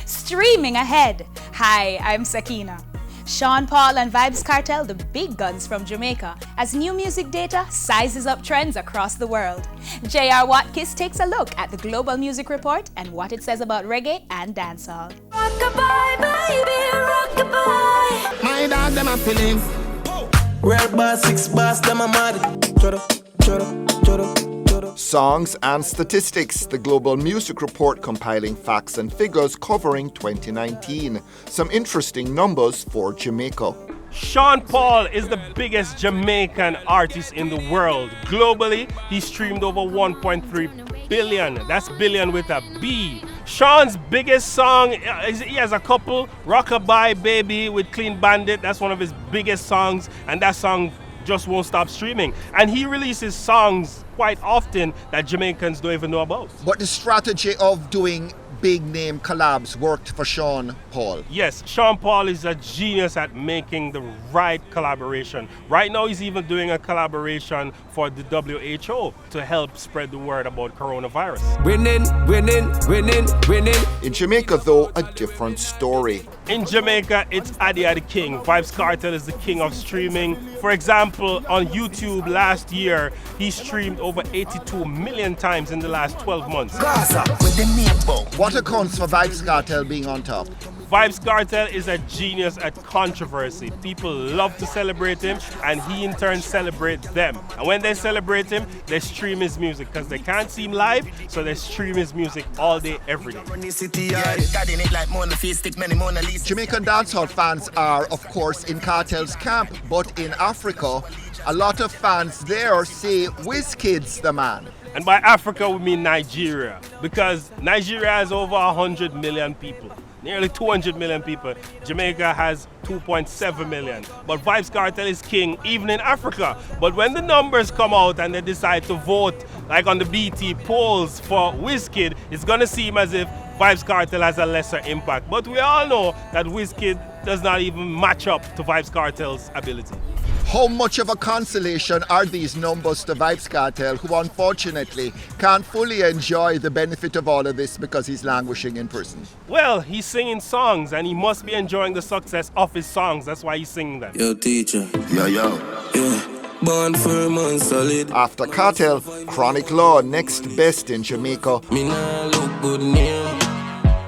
Streaming ahead. Hi, I'm Sakina. Sean Paul and Vybz Kartel, the big guns from Jamaica, as new music data sizes up trends across the world. J.R. Watkins takes a look at the Global Music Report and what it says about reggae and dancehall. Rockabye, baby, rockabye. My dog, them a feeling. Red bar, 6 bars, them a mad. Choro, choro, choro, choro. Songs and statistics, the Global Music Report compiling facts and figures covering 2019. Some interesting numbers for Jamaica. Sean Paul is the biggest Jamaican artist in the world. Globally, he streamed over 1.3 billion. That's billion with a B. Sean's biggest song, he has a couple, Rockabye Baby with Clean Bandit. That's one of his biggest songs, and that song just won't stop streaming. And he releases songs quite often that Jamaicans don't even know about. But the strategy of doing big name collabs worked for Sean Paul. Yes, Sean Paul is a genius at making the right collaboration. Right now he's even doing a collaboration for the WHO to help spread the word about coronavirus. Winning, winning, winning, winning. In Jamaica, though, a different story. In Jamaica, it's Addy the King. Vybz Kartel is the king of streaming. For example, on YouTube last year, he streamed over 82 million times in the last 12 months. Gaza with the meatball. What accounts for Vybz Kartel being on top? Vybz Kartel is a genius at controversy. People love to celebrate him, and he in turn celebrates them. And when they celebrate him, they stream his music because they can't see him live, so they stream his music all day, every day. Jamaican dancehall fans are, of course, in Kartel's camp, but in Africa, a lot of fans there say Wizkid's the man. And by Africa, we mean Nigeria, because Nigeria has over 100 million people. Nearly 200 million people. Jamaica has 2.7 million. But Vybz Kartel is king even in Africa. But when the numbers come out and they decide to vote, like on the BT polls for Wizkid, it's going to seem as if Vybz Kartel has a lesser impact. But we all know that Wizkid does not even match up to Vybz Kartel's ability. How much of a consolation are these numbers to Vybz Kartel, who unfortunately can't fully enjoy the benefit of all of this because he's languishing in prison? Well, he's singing songs and he must be enjoying the success of his songs. That's why he's singing them. Yo, teacher. Yo. Yeah. Born firm and solid. After Kartel, Chronic Law next best in Jamaica. Me nah look good name.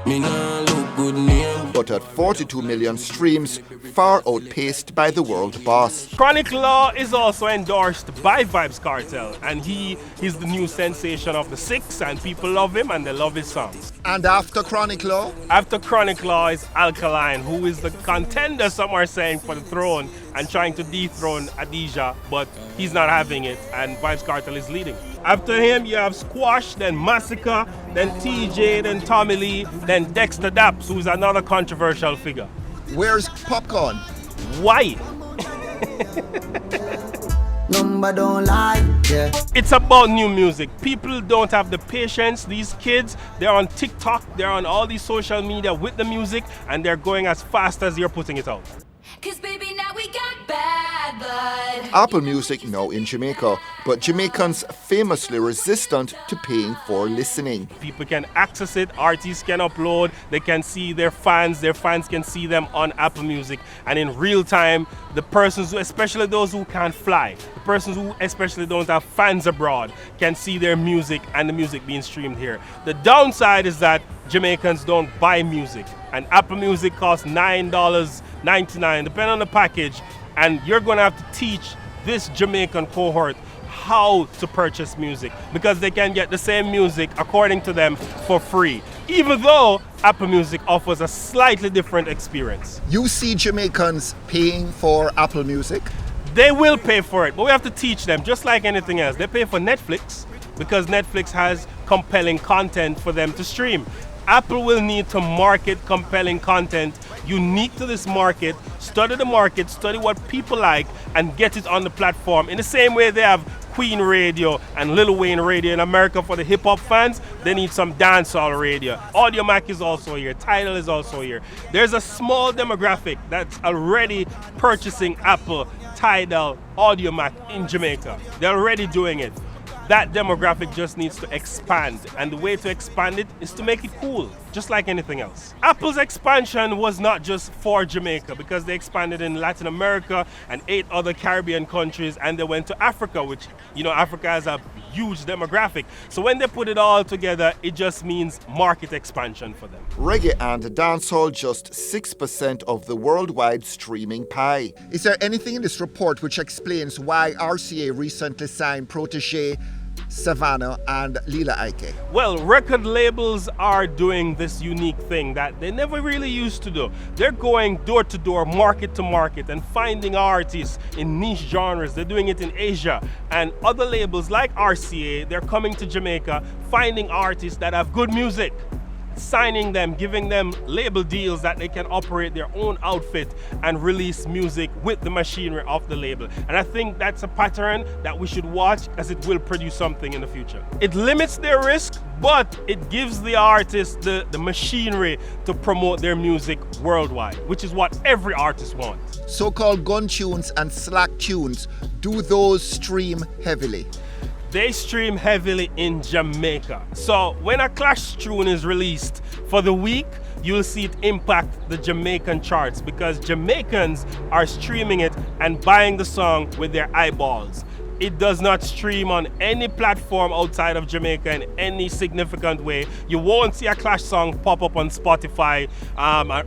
Me nah look good name. But at 42 million streams, far outpaced by the world boss. Chronic Law is also endorsed by Vybz Kartel, and he's the new sensation of the Six, and people love him and they love his songs. And after Chronic Law? After Chronic Law is Alkaline, who is the contender, some are saying, for the throne and trying to dethrone Adidja, but he's not having it, and Vybz Kartel is leading. After him, you have Squash, then Massacre, then TJ, then Tommy Lee, then Dexter Daps, who's another controversial figure. Where's Popcorn? Why? Number don't lie, yeah. It's about new music. People don't have the patience. These kids, they're on TikTok, they're on all these social media with the music, and they're going as fast as you're putting it out. 'Cause baby, now we got bad blood. Apple Music now in Jamaica, but Jamaicans famously resistant to paying for listening. People can access it, artists can upload, they can see their fans can see them on Apple Music, and in real time, the persons, especially those who can't fly, the persons who especially don't have fans abroad, can see their music and the music being streamed here. The downside is that Jamaicans don't buy music, and Apple Music costs $9.99 depending on the package, and you're going to have to teach this Jamaican cohort how to purchase music because they can get the same music according to them for free, even though Apple Music offers a slightly different experience. You see Jamaicans paying for Apple Music? They will pay for it, but we have to teach them just like anything else. They pay for Netflix because Netflix has compelling content for them to stream. Apple will need to market compelling content unique to this market, study the market, study what people like, and get it on the platform. In the same way they have Queen Radio and Lil Wayne Radio in America for the hip-hop fans, they need some dancehall radio. Audiomack is also here, Tidal is also here. There's a small demographic that's already purchasing Apple, Tidal, Audiomack in Jamaica. They're already doing it. That demographic just needs to expand, and the way to expand it is to make it cool. just like anything else. Apple's expansion was not just for Jamaica, because they expanded in Latin America and 8 other Caribbean countries, and they went to Africa, which, you know, Africa has a huge demographic. So when they put it all together, it just means market expansion for them. Reggae and dancehall just 6% of the worldwide streaming pie. Is there anything in this report which explains why RCA recently signed Protege, Savannah and Lila Ike? Well, record labels are doing this unique thing that they never really used to do. They're going door to door, market to market, and finding artists in niche genres. They're doing it in Asia. And other labels like RCA, they're coming to Jamaica, finding artists that have good music, signing them, giving them label deals that they can operate their own outfit and release music with the machinery of the label. And I think that's a pattern that we should watch, as it will produce something in the future. It limits their risk, but it gives the artist the machinery to promote their music worldwide, which is what every artist wants. So-called gun tunes and slack tunes, do those stream heavily? They stream heavily in Jamaica. So when a Clash tune is released for the week, you'll see it impact the Jamaican charts, because Jamaicans are streaming it and buying the song with their eyeballs. It does not stream on any platform outside of Jamaica in any significant way. You won't see a Clash song pop up on Spotify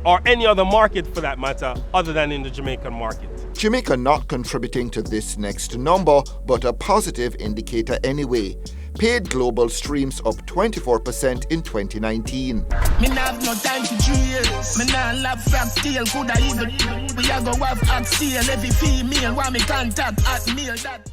or any other market for that matter, other than in the Jamaican market. Jamaica not contributing to this next number, but a positive indicator anyway. Paid global streams up 24% in 2019. Me nah have no time for 3 years. Me nah love frack tail, coulda even. We a go have axial, every female want me contact at mail that.